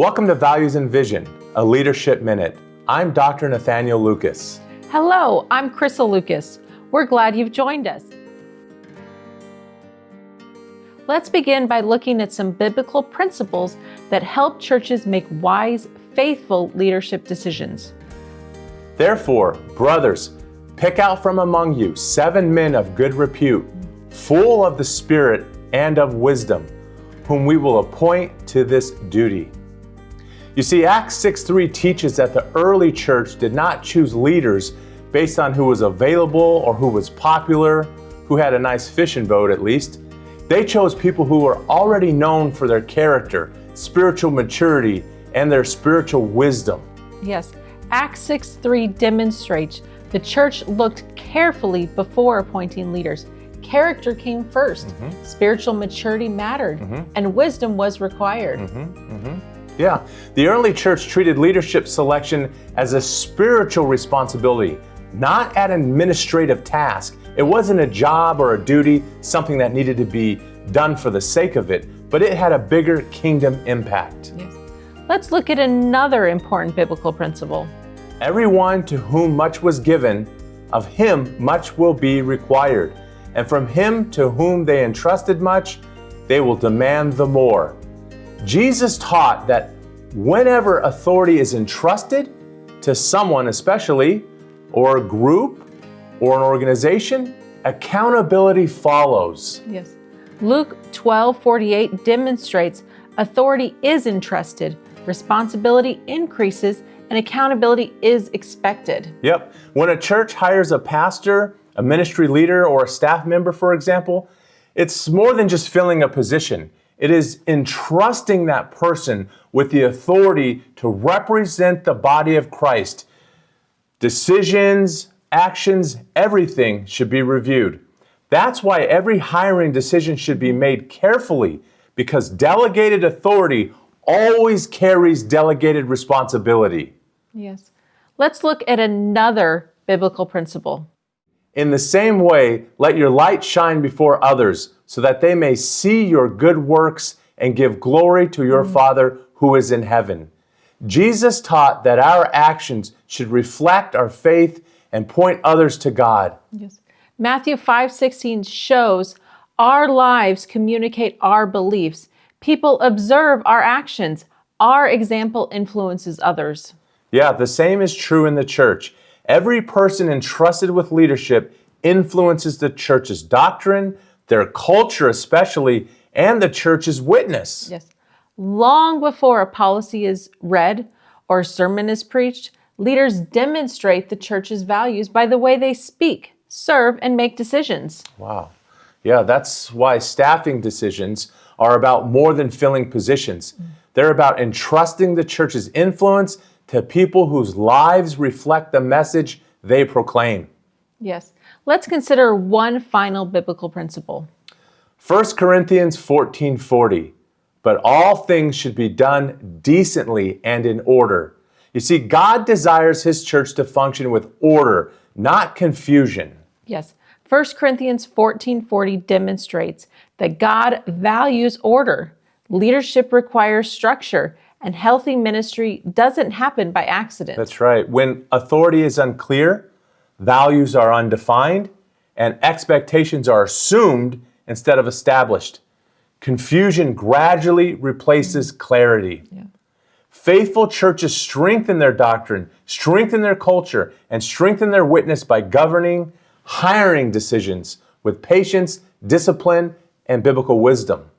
Welcome to Values and Vision, a Leadership Minute. I'm Dr. Nathanael Lucas. Hello, I'm Krissa Lucas. We're glad you've joined us. Let's begin by looking at some biblical principles that help churches make wise, faithful leadership decisions. Therefore, brothers, pick out from among you 7 men of good repute, full of the Spirit and of wisdom, whom we will appoint to this duty. You see, Acts 6:3 teaches that the early church did not choose leaders based on who was available or who was popular, who had a nice fishing boat at least. They chose people who were already known for their character, spiritual maturity, and their spiritual wisdom. Yes, Acts 6:3 demonstrates the church looked carefully before appointing leaders. Character came first, spiritual maturity mattered, and wisdom was required. Yeah, the early church treated leadership selection as a spiritual responsibility, not an administrative task. It wasn't a job or a duty, something that needed to be done for the sake of it, but it had a bigger kingdom impact. Yes. Let's look at another important biblical principle. Everyone to whom much was given, of him much will be required. And from him to whom they entrusted much, they will demand the more. Jesus taught that whenever authority is entrusted to someone especially, or a group, or an organization, accountability follows. Yes. Luke 12:48 demonstrates authority is entrusted, responsibility increases, and accountability is expected. Yep. When a church hires a pastor, a ministry leader, or a staff member, for example, it's more than just filling a position. It is entrusting that person with the authority to represent the body of Christ. Decisions, actions, everything should be reviewed. That's why every hiring decision should be made carefully, because delegated authority always carries delegated responsibility. Yes. Let's look at another biblical principle. In the same way, let your light shine before others, so that they may see your good works and give glory to your Father who is in heaven. Jesus taught that our actions should reflect our faith and point others to God. Yes. Matthew 5:16 shows our lives communicate our beliefs. People observe our actions. Our example influences others. Yeah, the same is true in the church. Every person entrusted with leadership influences the church's doctrine, their culture especially, and the church's witness. Yes. Long before a policy is read or a sermon is preached, leaders demonstrate the church's values by the way they speak, serve, and make decisions. Wow. Yeah, that's why staffing decisions are about more than filling positions. They're about entrusting the church's influence to people whose lives reflect the message they proclaim. Yes. Let's consider one final biblical principle. 1 Corinthians 14:40, but all things should be done decently and in order. You see, God desires His church to function with order, not confusion. Yes. 1 Corinthians 14:40 demonstrates that God values order. Leadership requires structure, and healthy ministry doesn't happen by accident. That's right. When authority is unclear, values are undefined, and expectations are assumed instead of established. Confusion gradually replaces clarity. Yeah. Faithful churches strengthen their doctrine, strengthen their culture, and strengthen their witness by governing, hiring decisions with patience, discipline, and biblical wisdom.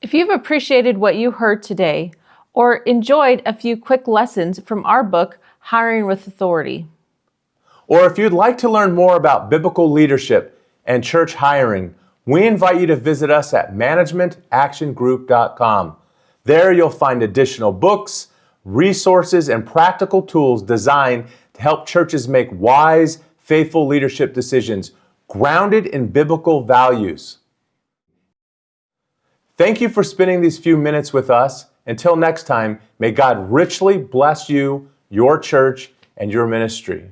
If you've appreciated what you heard today or enjoyed a few quick lessons from our book, Hiring with Authority, or if you'd like to learn more about biblical leadership and church hiring, we invite you to visit us at managementactiongroup.com. There you'll find additional books, resources, and practical tools designed to help churches make wise, faithful leadership decisions grounded in biblical values. Thank you for spending these few minutes with us. Until next time, may God richly bless you, your church, and your ministry.